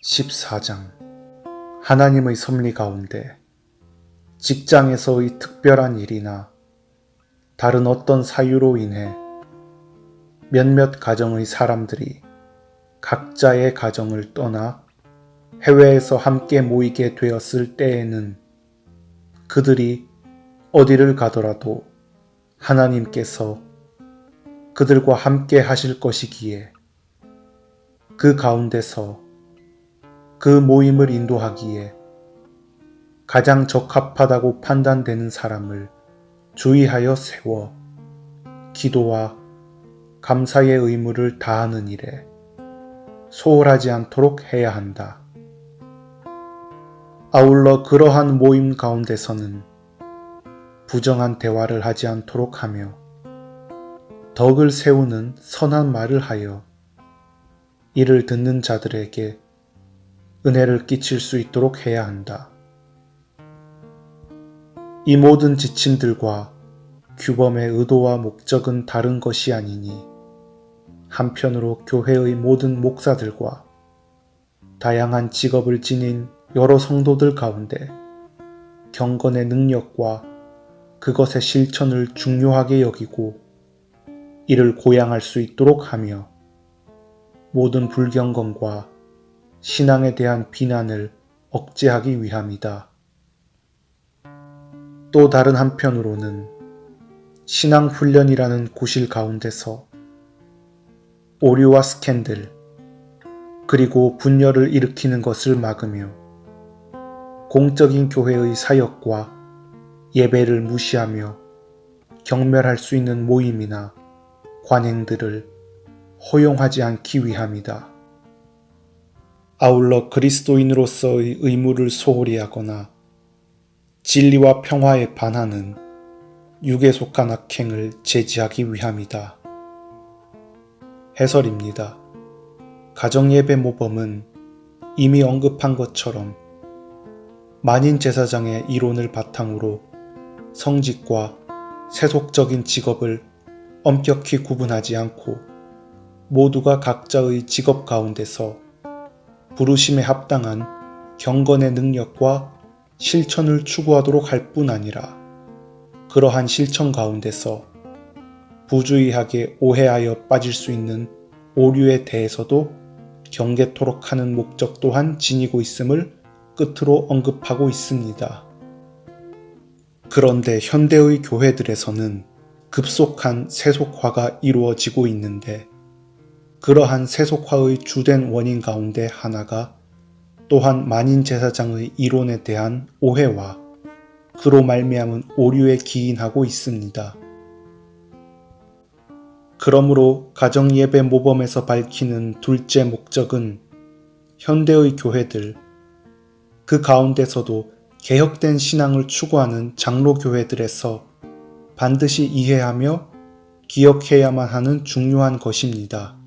14장 하나님의 섭리 가운데 직장에서의 특별한 일이나 다른 어떤 사유로 인해 몇몇 가정의 사람들이 각자의 가정을 떠나 해외에서 함께 모이게 되었을 때에는 그들이 어디를 가더라도 하나님께서 그들과 함께 하실 것이기에 그 가운데서 그 모임을 인도하기에 가장 적합하다고 판단되는 사람을 주의하여 세워 기도와 감사의 의무를 다하는 일에 소홀하지 않도록 해야 한다. 아울러 그러한 모임 가운데서는 부정한 대화를 하지 않도록 하며 덕을 세우는 선한 말을 하여 이를 듣는 자들에게 은혜를 끼칠 수 있도록 해야 한다. 이 모든 지침들과 규범의 의도와 목적은 다른 것이 아니니 한편으로 교회의 모든 목사들과 다양한 직업을 지닌 여러 성도들 가운데 경건의 능력과 그것의 실천을 중요하게 여기고 이를 고양할 수 있도록 하며 모든 불경건과 신앙에 대한 비난을 억제하기 위함이다. 또 다른 한편으로는 신앙훈련이라는 구실 가운데서 오류와 스캔들 그리고 분열을 일으키는 것을 막으며 공적인 교회의 사역과 예배를 무시하며 경멸할 수 있는 모임이나 관행들을 허용하지 않기 위함이다. 아울러 그리스도인으로서의 의무를 소홀히 하거나 진리와 평화에 반하는 육에 속한 악행을 제지하기 위함이다. 해설입니다. 가정예배 모범은 이미 언급한 것처럼 만인제사장의 이론을 바탕으로 성직과 세속적인 직업을 엄격히 구분하지 않고 모두가 각자의 직업 가운데서 부르심에 합당한 경건의 능력과 실천을 추구하도록 할 뿐 아니라 그러한 실천 가운데서 부주의하게 오해하여 빠질 수 있는 오류에 대해서도 경계토록 하는 목적 또한 지니고 있음을 끝으로 언급하고 있습니다. 그런데 현대의 교회들에서는 급속한 세속화가 이루어지고 있는데 그러한 세속화의 주된 원인 가운데 하나가 또한 만인제사장의 이론에 대한 오해와 그로 말미암은 오류에 기인하고 있습니다. 그러므로 가정예배 모범에서 밝히는 둘째 목적은 현대의 교회들, 그 가운데서도 개혁된 신앙을 추구하는 장로교회들에서 반드시 이해하며 기억해야만 하는 중요한 것입니다.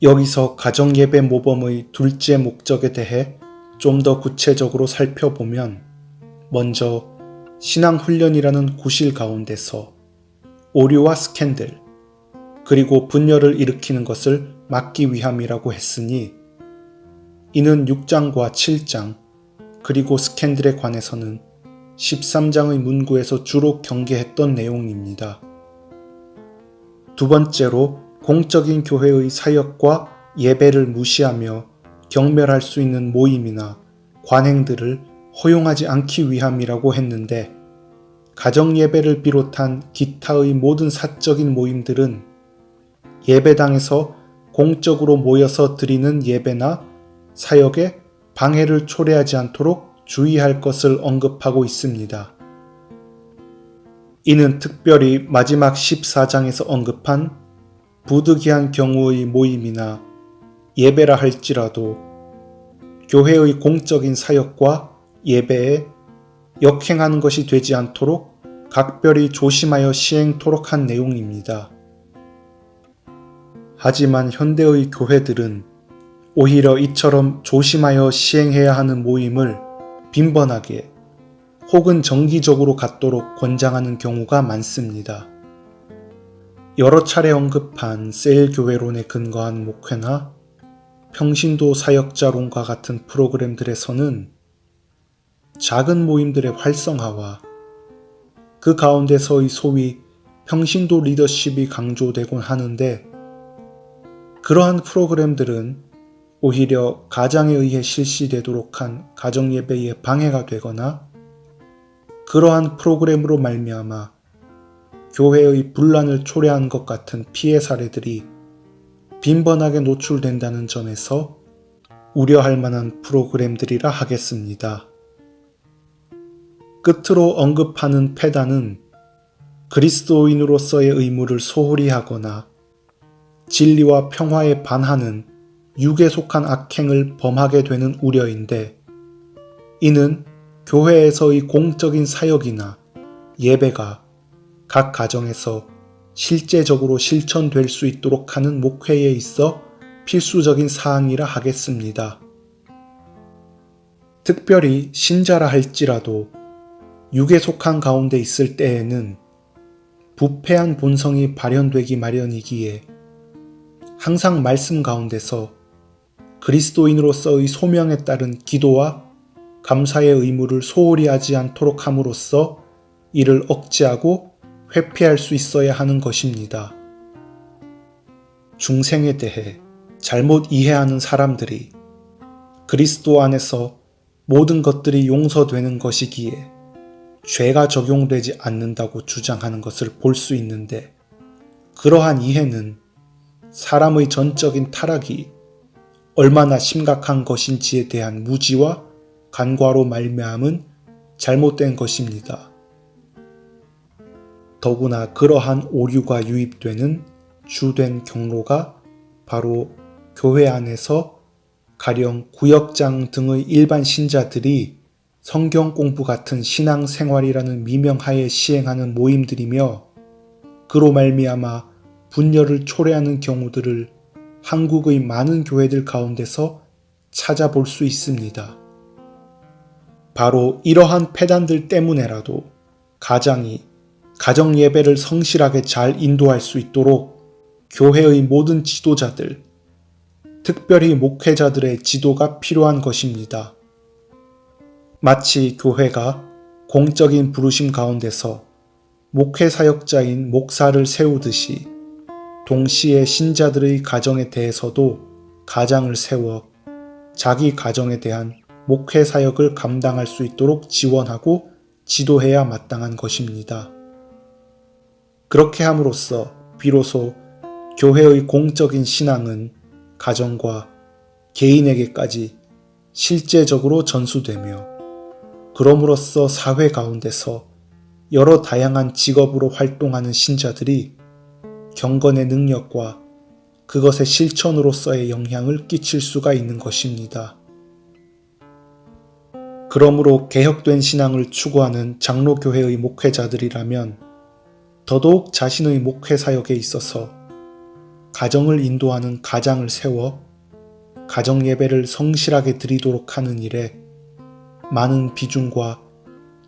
여기서 가정예배 모범의 둘째 목적에 대해 좀 더 구체적으로 살펴보면 먼저 신앙훈련이라는 구실 가운데서 오류와 스캔들 그리고 분열을 일으키는 것을 막기 위함이라고 했으니 이는 6장과 7장 그리고 스캔들에 관해서는 13장의 문구에서 주로 경계했던 내용입니다. 두 번째로 공적인 교회의 사역과 예배를 무시하며 경멸할 수 있는 모임이나 관행들을 허용하지 않기 위함이라고 했는데 가정예배를 비롯한 기타의 모든 사적인 모임들은 예배당에서 공적으로 모여서 드리는 예배나 사역에 방해를 초래하지 않도록 주의할 것을 언급하고 있습니다. 이는 특별히 마지막 14장에서 언급한 부득이한 경우의 모임이나 예배라 할지라도 교회의 공적인 사역과 예배에 역행하는 것이 되지 않도록 각별히 조심하여 시행토록 한 내용입니다. 하지만 현대의 교회들은 오히려 이처럼 조심하여 시행해야 하는 모임을 빈번하게 혹은 정기적으로 갖도록 권장하는 경우가 많습니다. 여러 차례 언급한 셀 교회론에 근거한 목회나 평신도 사역자론과 같은 프로그램들에서는 작은 모임들의 활성화와 그 가운데서의 소위 평신도 리더십이 강조되곤 하는데, 그러한 프로그램들은 오히려 가장에 의해 실시되도록 한 가정예배에 방해가 되거나 그러한 프로그램으로 말미암아 교회의 분란을 초래한 것 같은 피해 사례들이 빈번하게 노출된다는 점에서 우려할 만한 프로그램들이라 하겠습니다. 끝으로 언급하는 패단은 그리스도인으로서의 의무를 소홀히 하거나 진리와 평화에 반하는 육에 속한 악행을 범하게 되는 우려인데, 이는 교회에서의 공적인 사역이나 예배가 각 가정에서 실제적으로 실천될 수 있도록 하는 목회에 있어 필수적인 사항이라 하겠습니다. 특별히 신자라 할지라도 육에 속한 가운데 있을 때에는 부패한 본성이 발현되기 마련이기에 항상 말씀 가운데서 그리스도인으로서의 소명에 따른 기도와 감사의 의무를 소홀히 하지 않도록 함으로써 이를 억제하고 회피할 수 있어야 하는 것입니다. 중생에 대해 잘못 이해하는 사람들이 그리스도 안에서 모든 것들이 용서되는 것이기에 죄가 적용되지 않는다고 주장하는 것을 볼 수 있는데, 그러한 이해는 사람의 전적인 타락이 얼마나 심각한 것인지에 대한 무지와 간과로 말미암은 잘못된 것입니다. 더구나 그러한 오류가 유입되는 주된 경로가 바로 교회 안에서 가령 구역장 등의 일반 신자들이 성경 공부 같은 신앙생활이라는 미명하에 시행하는 모임들이며, 그로 말미암아 분열을 초래하는 경우들을 한국의 많은 교회들 가운데서 찾아볼 수 있습니다. 바로 이러한 패단들 때문에라도 가장이 가정 예배를 성실하게 잘 인도할 수 있도록 교회의 모든 지도자들, 특별히 목회자들의 지도가 필요한 것입니다. 마치 교회가 공적인 부르심 가운데서 목회 사역자인 목사를 세우듯이 동시에 신자들의 가정에 대해서도 가장을 세워 자기 가정에 대한 목회 사역을 감당할 수 있도록 지원하고 지도해야 마땅한 것입니다. 그렇게 함으로써 비로소 교회의 공적인 신앙은 가정과 개인에게까지 실제적으로 전수되며, 그럼으로써 사회 가운데서 여러 다양한 직업으로 활동하는 신자들이 경건의 능력과 그것의 실천으로서의 영향을 끼칠 수가 있는 것입니다. 그러므로 개혁된 신앙을 추구하는 장로교회의 목회자들이라면 더더욱 자신의 목회 사역에 있어서 가정을 인도하는 가장을 세워 가정 예배를 성실하게 드리도록 하는 일에 많은 비중과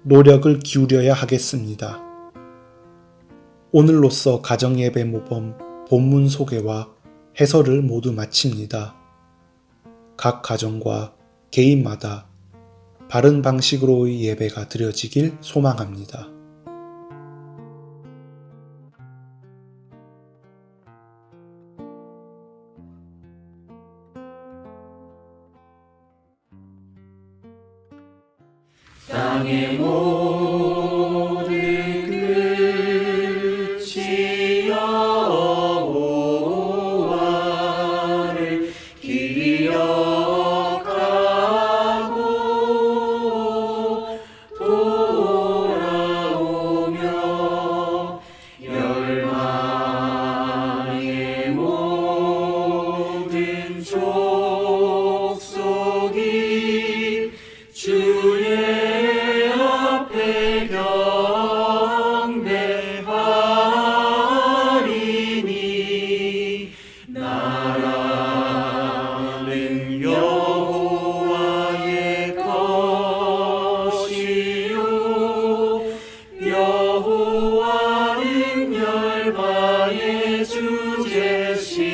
노력을 기울여야 하겠습니다. 오늘로써 가정 예배 모범 본문 소개와 해설을 모두 마칩니다. 각 가정과 개인마다 바른 방식으로의 예배가 드려지길 소망합니다. 땅의 모든 끝이 여호와를 기억하고 돌아오며 열방의 모든 족속이 주의 경배하리니 나라는 여호와의 것이요 여호와는 열방의 주제시